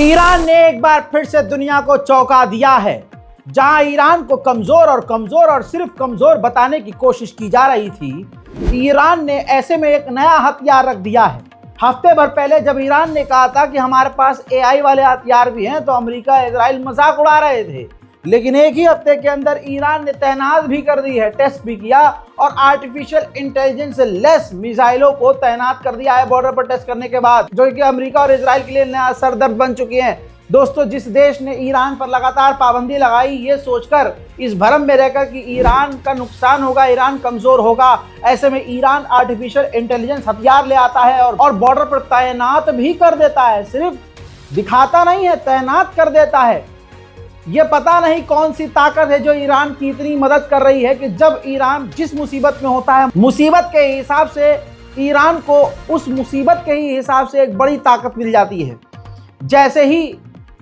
Iran ने एक बार फिर से दुनिया को चौंका दिया है। जहां ईरान को कमजोर और सिर्फ कमजोर बताने की कोशिश की जा रही थी, ईरान ने ऐसे में एक नया हथियार रख दिया है। हफ्ते भर पहले जब ईरान ने कहा था कि हमारे पास AI वाले हथियार भी हैं, तो अमेरिका इजराइल मजाक उड़ा रहे थे। लेकिन एक ही हफ्ते के अंदर ईरान ने तैनात भी कर दी है, टेस्ट भी किया और आर्टिफिशियल इंटेलिजेंस से लेस मिसाइलों को तैनात कर दिया है बॉर्डर पर टेस्ट करने के बाद, जो कि अमेरिका और इजराइल के लिए नया सरदर्द बन चुकी हैं। दोस्तों, जिस देश ने ईरान पर लगातार पाबंदी लगाई ये सोचकर, इस भरम में रहकर कि ईरान का नुकसान होगा, ईरान कमजोर होगा, ऐसे में ईरान आर्टिफिशियल इंटेलिजेंस हथियार ले आता है और बॉर्डर पर तैनात भी कर देता है। सिर्फ दिखाता नहीं है, तैनात कर देता है। ये पता नहीं कौन सी ताकत है जो ईरान की इतनी मदद कर रही है कि जब ईरान जिस मुसीबत में होता है, मुसीबत के हिसाब से ईरान को उस मुसीबत के ही हिसाब से एक बड़ी ताकत मिल जाती है। जैसे ही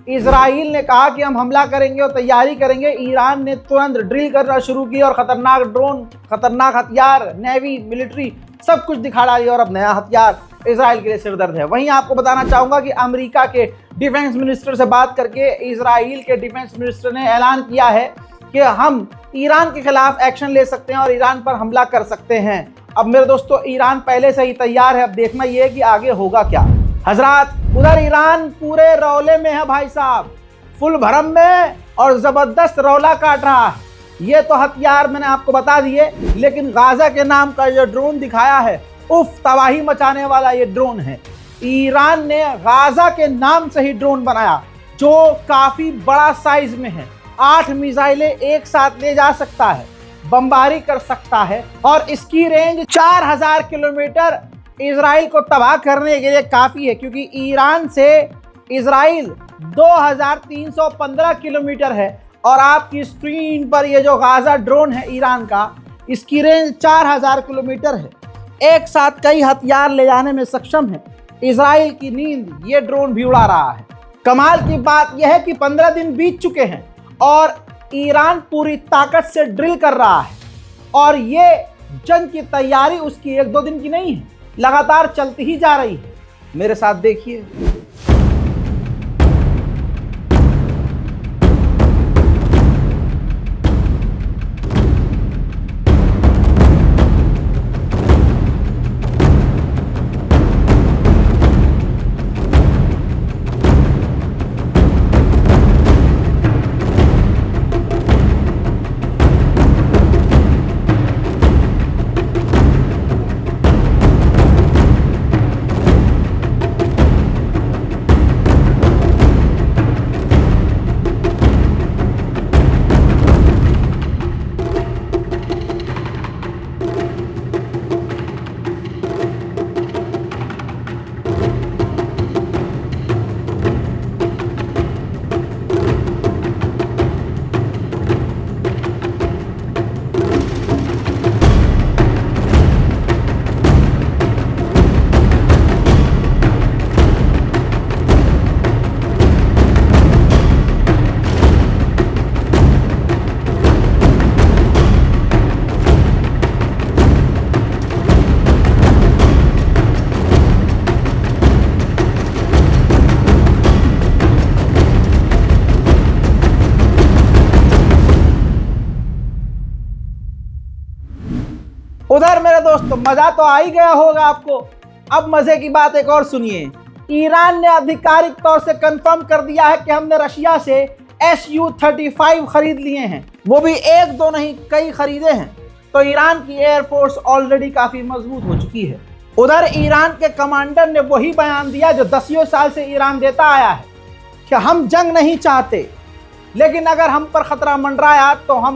इजराइल ने कहा कि हम हमला करेंगे और तैयारी करेंगे, ईरान ने तुरंत ड्रिल करना शुरू की और खतरनाक ड्रोन, खतरनाक हथियार, नेवी, मिलिट्री सब कुछ दिखा डाली और अब नया हथियार इजराइल के लिए सिरदर्द है। वहीं आपको बताना चाहूँगा कि अमेरिका के डिफेंस मिनिस्टर से बात करके इजराइल के डिफेंस मिनिस्टर ने ऐलान किया है कि हम ईरान के खिलाफ एक्शन ले सकते हैं और ईरान पर हमला कर सकते हैं। अब मेरे दोस्तों, ईरान पहले से ही तैयार है, अब देखना ये है कि आगे होगा क्या। हजरात, उधर ईरान पूरे रौले में है भाई साहब, फुल भरम में और जबरदस्त रौला काट रहा है। ये तो हथियार मैंने आपको बता दिए, लेकिन गाजा के नाम का जो ड्रोन दिखाया है, उफ, तबाही मचाने वाला ये ड्रोन है। ईरान ने गाजा के नाम से ही ड्रोन बनाया, जो काफी बड़ा साइज में है। 8 मिसाइलें एक साथ ले जा सकता है, बमबारी कर सकता है और इसकी रेंज 4000 किलोमीटर इजराइल को तबाह करने के लिए काफ़ी है, क्योंकि ईरान से इजराइल 2315 किलोमीटर है और आपकी स्क्रीन पर ये जो गाजा ड्रोन है ईरान का, इसकी रेंज 4000 किलोमीटर है। एक साथ कई हथियार ले जाने में सक्षम है। इजराइल की नींद ये ड्रोन भी उड़ा रहा है। कमाल की बात यह है कि 15 दिन बीत चुके हैं और ईरान पूरी ताकत से ड्रिल कर रहा है और ये जंग की तैयारी उसकी 1-2 दिन की नहीं है, लगातार चलती ही जा रही है। मेरे साथ देखिए। उधर मेरे दोस्तों, मजा तो आ ही गया होगा आपको। अब मजे की बात एक और सुनिए। ईरान ने आधिकारिक तौर से कंफर्म कर दिया है कि हमने रशिया से Su-35 खरीद लिए हैं। वो भी 1-2 नहीं, कई खरीदे हैं। तो ईरान की एयरफोर्स ऑलरेडी काफी मजबूत हो चुकी है। उधर ईरान के कमांडर ने वही बयान दिया जो 10 साल से ईरान देता आया है कि हम जंग नहीं चाहते, लेकिन अगर हम पर खतरा मंडराया तो हम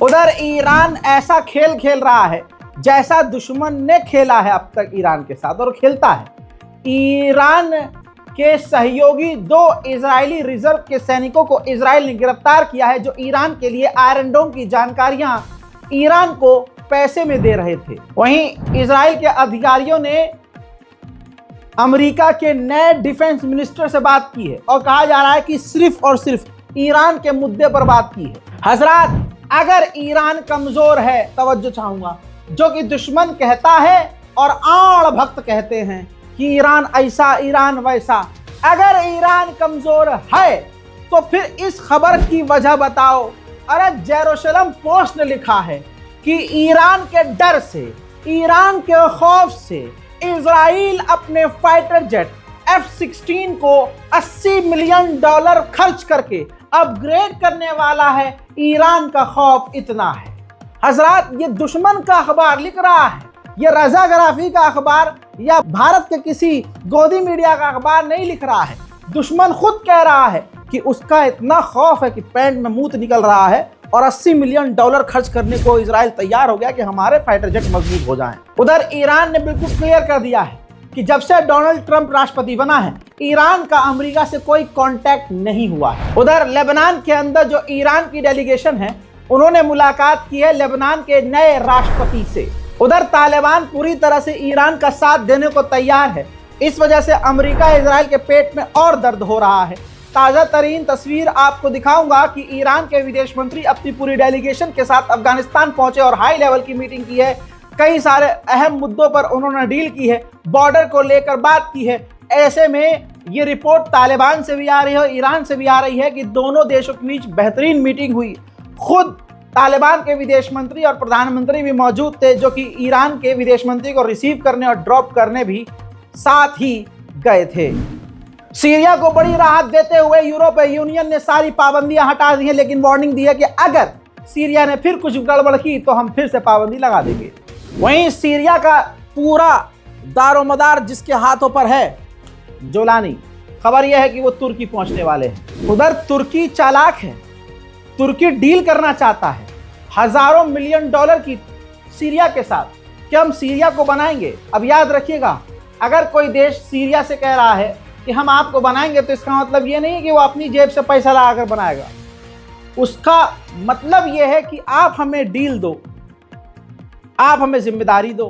उधर ईरान ऐसा खेल खेल रहा है जैसा दुश्मन ने खेला है अब तक ईरान के साथ, और खेलता है। ईरान के सहयोगी 2 इजरायली रिजर्व के सैनिकों को इजराइल ने गिरफ्तार किया है, जो ईरान के लिए आयरन डोम की जानकारियां ईरान को पैसे में दे रहे थे। वहीं इजराइल के अधिकारियों ने अमेरिका के नए डिफेंस मिनिस्टर से बात की है और कहा जा रहा है कि सिर्फ और सिर्फ ईरान के मुद्दे पर बात की है। हजरात, अगर ईरान कमजोर है, तवज्जो चाहूंगा, जो कि दुश्मन कहता है और आड़ भक्त कहते हैं कि ईरान ऐसा ईरान वैसा, अगर ईरान कमजोर है तो फिर इस खबर की वजह बताओ। अरे जेरूसलम पोस्ट ने लिखा है कि ईरान के डर से, ईरान के खौफ से इजराइल अपने फाइटर जेट F-16 को $80 मिलियन खर्च करके अपग्रेड करने वाला है। ईरान का खौफ इतना है। हजरात, ये दुश्मन का अखबार लिख रहा है, ये रजाग्राफी का अखबार या भारत के किसी गोदी मीडिया का अखबार नहीं लिख रहा है। दुश्मन खुद कह रहा है कि उसका इतना खौफ है कि पैंट में मूत निकल रहा है और $80 मिलियन खर्च करने को इजराइल तैयार हो गया कि हमारे फाइटर जेट मजबूत हो जाएं। उधर ईरान ने बिल्कुल क्लियर कर दिया है कि जब से डोनाल्ड ट्रंप राष्ट्रपति बना है, ईरान का अमेरिका से कोई कांटेक्ट नहीं हुआ है। उधर लेबनान के अंदर जो ईरान की डेलीगेशन है, उन्होंने मुलाकात की है लेबनान के नए राष्ट्रपति से। उधर तालिबान पूरी तरह से ईरान का साथ देने को तैयार है। इस वजह से अमेरिका इजराइल के पेट में और दर्द हो रहा है। ताज़ा तरीन तस्वीर आपको दिखाऊंगा कि ईरान के विदेश मंत्री अपनी पूरी डेलीगेशन के साथ अफगानिस्तान पहुंचे और हाई लेवल की मीटिंग की है। कई सारे अहम मुद्दों पर उन्होंने डील की है, बॉर्डर को लेकर बात की है। ऐसे में ये रिपोर्ट तालिबान से भी आ रही है और ईरान से भी आ रही है कि दोनों देशों के बीच बेहतरीन मीटिंग हुई। खुद तालिबान के विदेश मंत्री और प्रधानमंत्री भी मौजूद थे, जो कि ईरान के विदेश मंत्री को रिसीव करने और ड्रॉप करने भी साथ ही गए थे। सीरिया को बड़ी राहत देते हुए यूरोपीय यूनियन ने सारी पाबंदियां हटा दी हैं, लेकिन वार्निंग दी है कि अगर सीरिया ने फिर कुछ गड़बड़ की तो हम फिर से पाबंदी लगा देंगे। वहीं सीरिया का पूरा दारोमदार जिसके हाथों पर है, जोलानी, खबर यह है कि वो तुर्की पहुंचने वाले हैं। उधर तुर्की चालाक है, तुर्की डील करना चाहता है हजारों मिलियन डॉलर की सीरिया के साथ कि हम सीरिया को बनाएंगे। अब याद रखिएगा, अगर कोई देश सीरिया से कह रहा है कि हम आपको बनाएंगे, तो इसका मतलब ये नहीं है कि वो अपनी जेब से पैसा लगाकर बनाएगा। उसका मतलब ये है कि आप हमें डील दो, आप हमें जिम्मेदारी दो,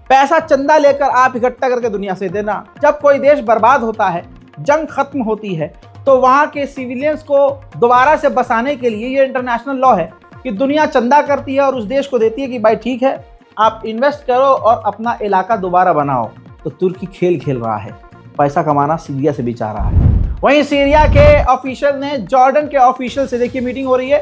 पैसा चंदा लेकर आप इकट्ठा करके दुनिया से देना। जब कोई देश बर्बाद होता है, जंग खत्म होती है, तो वहाँ के सिविलियंस को दोबारा से बसाने के लिए ये इंटरनेशनल लॉ है कि दुनिया चंदा करती है और उस देश को देती है कि भाई ठीक है, आप इन्वेस्ट करो और अपना इलाका दोबारा बनाओ। तो तुर्की खेल खेल रहा है, पैसा कमाना सीरिया से भी चाह रहा है। वहीं सीरिया के ऑफिशियल ने जॉर्डन के ऑफिशियल से, देखिए मीटिंग हो रही है,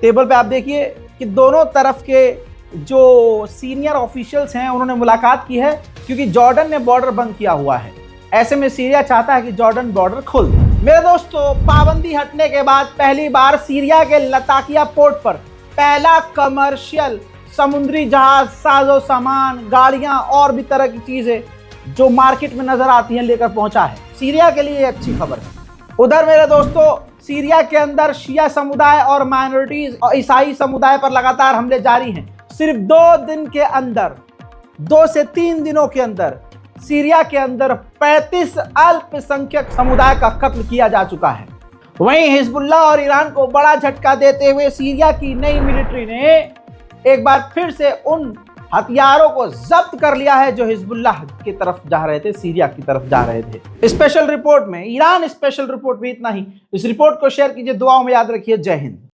टेबल पे आप देखिए कि दोनों तरफ के जो सीनियर ऑफिशियल्स हैं उन्होंने मुलाकात की है, क्योंकि जॉर्डन ने बॉर्डर बंद किया हुआ है। ऐसे में सीरिया चाहता है कि जॉर्डन बॉर्डर खोल दे। मेरे दोस्तों, पाबंदी हटने के बाद पहली बार सीरिया के लताकिया पोर्ट पर पहला कमर्शियल समुद्री जहाज, साजो सामान, गाड़ियां और भी तरह की चीजें जो मार्केट में नजर आती हैं लेकर पहुंचा है। सीरिया के लिए अच्छी खबर है। उधर मेरे दोस्तों, सीरिया के अंदर शिया समुदाय और माइनॉरिटीज और ईसाई समुदाय पर लगातार हमले जारी हैं। सिर्फ 2 दिन के अंदर, 2 से 3 दिनों के अंदर सीरिया के अंदर 35 अल्पसंख्यक समुदाय का कत्ल किया जा चुका है। वहीं हिजबुल्लाह और ईरान को बड़ा झटका देते हुए सीरिया की नई मिलिट्री ने एक बार फिर से उन हथियारों को जब्त कर लिया है जो हिजबुल्लाह की तरफ जा रहे थे, सीरिया की तरफ जा रहे थे। स्पेशल रिपोर्ट में, ईरान स्पेशल रिपोर्ट में इतना ही। इस रिपोर्ट को शेयर कीजिए, दुआओं में याद रखिए। जय हिंद।